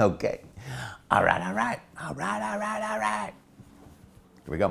Okay. All right, all right, all right, all right, all right. Here we go.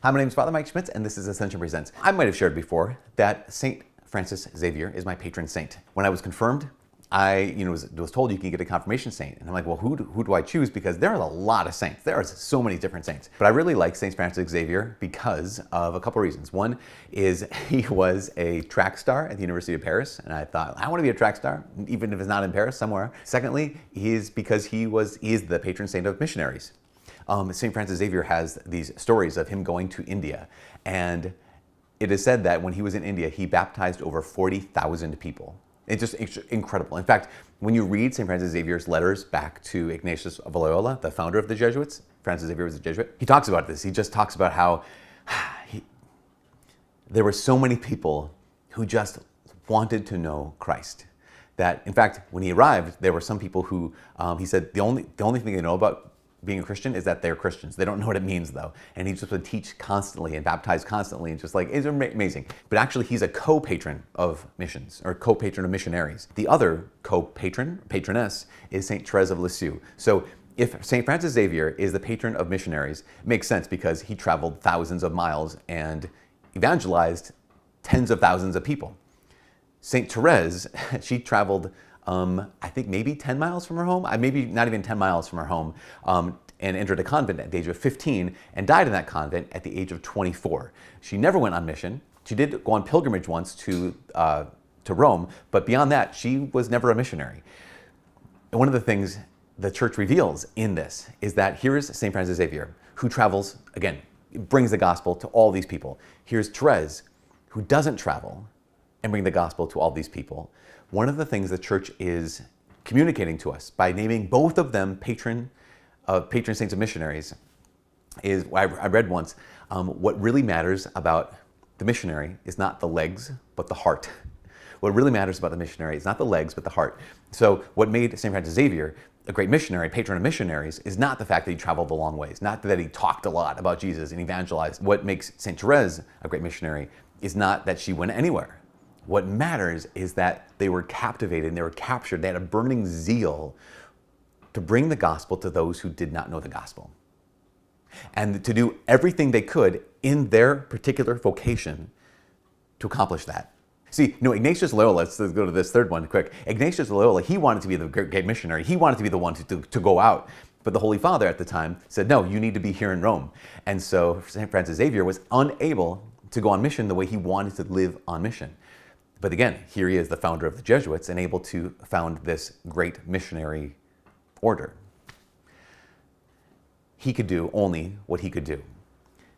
Hi, my name is Father Mike Schmitz, and this is Ascension Presents. I might have shared before that St. Francis Xavier is my patron saint. When I was confirmed, I was told you can get a confirmation saint. And I'm like, well, who do I choose? Because there are a lot of saints. There are so many different saints. But I really like St. Francis Xavier because of a couple reasons. One is he was a track star at the University of Paris. And I thought, I want to be a track star, even if it's not in Paris, somewhere. Secondly, he is the patron saint of missionaries. St. Francis Xavier has these stories of him going to India. And it is said that when he was in India, he baptized over 40,000 people. It's just incredible. In fact, when you read St. Francis Xavier's letters back to Ignatius of Loyola, the founder of the Jesuits, Francis Xavier was a Jesuit, he talks about this. He just talks about how there were so many people who just wanted to know Christ. That, in fact, when he arrived, there were some people who, he said, the only thing they know about being a Christian is that they're Christians. They don't know what it means, though. And he just would teach constantly and baptize constantly, and just like, it's amazing. But actually, he's a co-patron of missions, or co-patron of missionaries. The other patroness, is St. Thérèse of Lisieux. So if St. Francis Xavier is the patron of missionaries, it makes sense because he traveled thousands of miles and evangelized tens of thousands of people. St. Thérèse, she traveled I think maybe 10 miles from her home, maybe not even 10 miles from her home, and entered a convent at the age of 15 and died in that convent at the age of 24. She never went on mission. She did go on pilgrimage once to Rome, but beyond that, she was never a missionary. And one of the things the church reveals in this is that here is St. Francis Xavier, who travels, again, brings the gospel to all these people. Here's Thérèse, who doesn't travel and bring the gospel to all these people. One of the things the church is communicating to us by naming both of them patron saints of missionaries is, I read once, what really matters about the missionary is not the legs, but the heart. What really matters about the missionary is not the legs, but the heart. So what made St. Francis Xavier a great missionary, patron of missionaries, is not the fact that he traveled a long ways, not that he talked a lot about Jesus and evangelized. What makes St. Thérèse a great missionary is not that she went anywhere. What matters is that they were captivated and they were captured. They had a burning zeal to bring the gospel to those who did not know the gospel. And to do everything they could in their particular vocation to accomplish that. See, Ignatius of Loyola, let's go to this third one quick. Ignatius of Loyola, he wanted to be the great missionary. He wanted to be the one to go out. But the Holy Father at the time said, no, you need to be here in Rome. And so St. Francis Xavier was unable to go on mission the way he wanted to live on mission. But again, here he is, the founder of the Jesuits, and able to found this great missionary order. He could do only what he could do.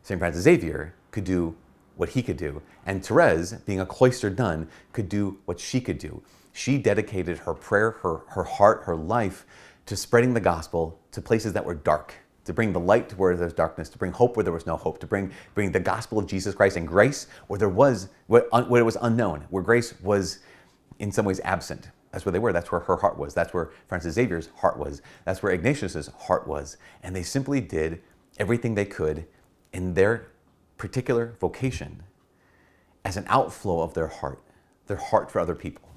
St. Francis Xavier could do what he could do. And Thérèse, being a cloistered nun, could do what she could do. She dedicated her prayer, her heart, her life to spreading the gospel to places that were dark, to bring the light to where there's darkness, to bring hope where there was no hope, to bring the gospel of Jesus Christ and grace where it was unknown, where grace was in some ways absent. That's where they were. That's where her heart was. That's where Francis Xavier's heart was. That's where Ignatius's heart was. And they simply did everything they could in their particular vocation as an outflow of their heart for other people.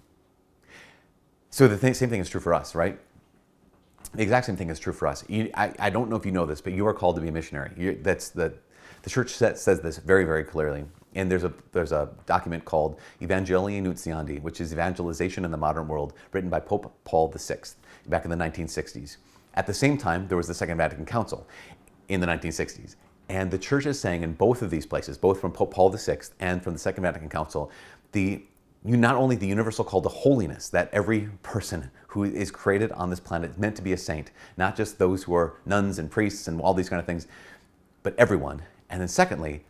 So the same thing is true for us, right? The exact same thing is true for us. I don't know if you know this, but you are called to be a missionary. The church says this very, very clearly. And there's a document called Evangelii Nuntiandi, which is Evangelization in the Modern World, written by Pope Paul VI back in the 1960s. At the same time, there was the Second Vatican Council in the 1960s. And the church is saying in both of these places, both from Pope Paul VI and from the Second Vatican Council, not only the universal call to holiness, that every person who is created on this planet is meant to be a saint, not just those who are nuns and priests and all these kind of things, but everyone. And then secondly,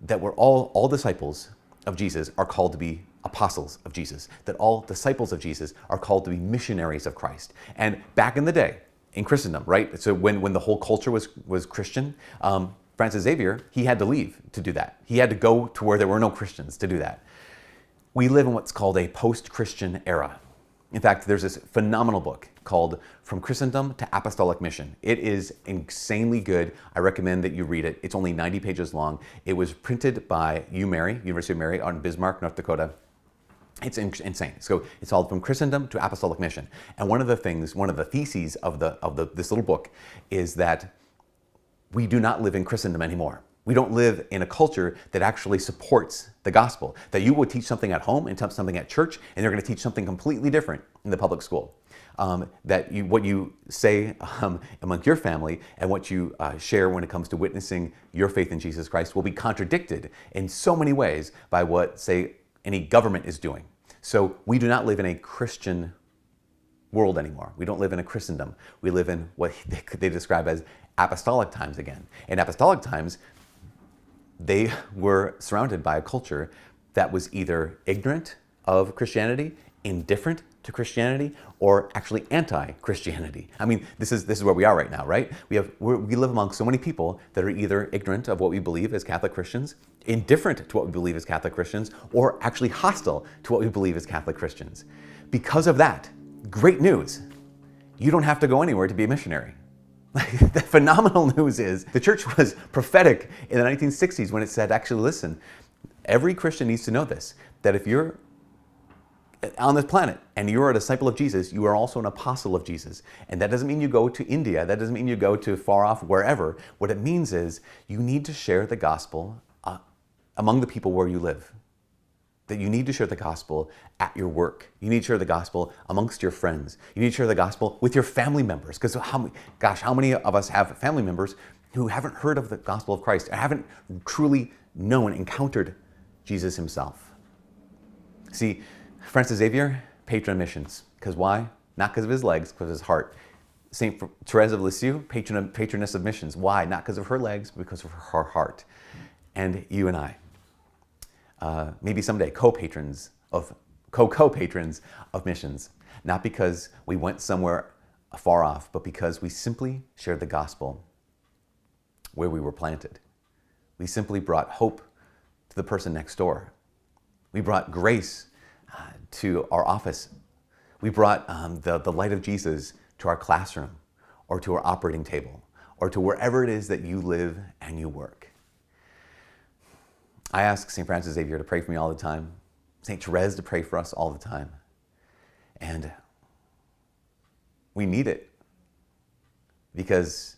that we're all disciples of Jesus are called to be apostles of Jesus, that all disciples of Jesus are called to be missionaries of Christ. And back in the day, in Christendom, right? So when the whole culture was Christian, Francis Xavier, he had to leave to do that. He had to go to where there were no Christians to do that. We live in what's called a post-Christian era. In fact, there's this phenomenal book called From Christendom to Apostolic Mission. It is insanely good. I recommend that you read it. It's only 90 pages long. It was printed by UMary, University of Mary, on Bismarck, North Dakota. It's insane. So it's called From Christendom to Apostolic Mission. And one of the theses of this little book is that we do not live in Christendom anymore. We don't live in a culture that actually supports the gospel. That you will teach something at home and something at church, and they're going to teach something completely different in the public school. What you say among your family and what you share when it comes to witnessing your faith in Jesus Christ will be contradicted in so many ways by what, say, any government is doing. So we do not live in a Christian world anymore. We don't live in a Christendom. We live in what they describe as apostolic times again. In apostolic times, they were surrounded by a culture that was either ignorant of Christianity, indifferent to Christianity, or actually anti-Christianity. I mean, this is where we are right now, right? We live among so many people that are either ignorant of what we believe as Catholic Christians, indifferent to what we believe as Catholic Christians, or actually hostile to what we believe as Catholic Christians. Because of that, great news, you don't have to go anywhere to be a missionary. The phenomenal news is the church was prophetic in the 1960s when it said, actually, listen, every Christian needs to know this, that if you're on this planet and you're a disciple of Jesus, you are also an apostle of Jesus. And that doesn't mean you go to India. That doesn't mean you go to far off wherever. What it means is you need to share the gospel among the people where you live. That you need to share the gospel at your work. You need to share the gospel amongst your friends. You need to share the gospel with your family members. Because how many of us have family members who haven't heard of the gospel of Christ and haven't truly encountered Jesus himself? See, Francis Xavier, patron of missions. Because why? Not because of his legs, because of his heart. Saint Thérèse of Lisieux, patroness of missions. Why? Not because of her legs, but because of her heart. And you and I. Maybe someday co-patrons of missions, not because we went somewhere far off, but because we simply shared the gospel where we were planted. We simply brought hope to the person next door. We brought grace to our office. We brought the light of Jesus to our classroom, or to our operating table, or to wherever it is that you live and you work. I ask St. Francis Xavier to pray for me all the time, St. Thérèse to pray for us all the time. And we need it because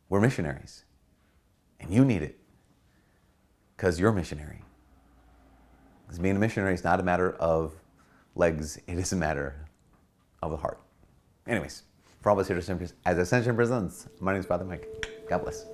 we're missionaries. And you need it because you're a missionary. Because being a missionary is not a matter of legs, it is a matter of the heart. Anyways, for all of us here as Ascension presents, my name is Father Mike. God bless.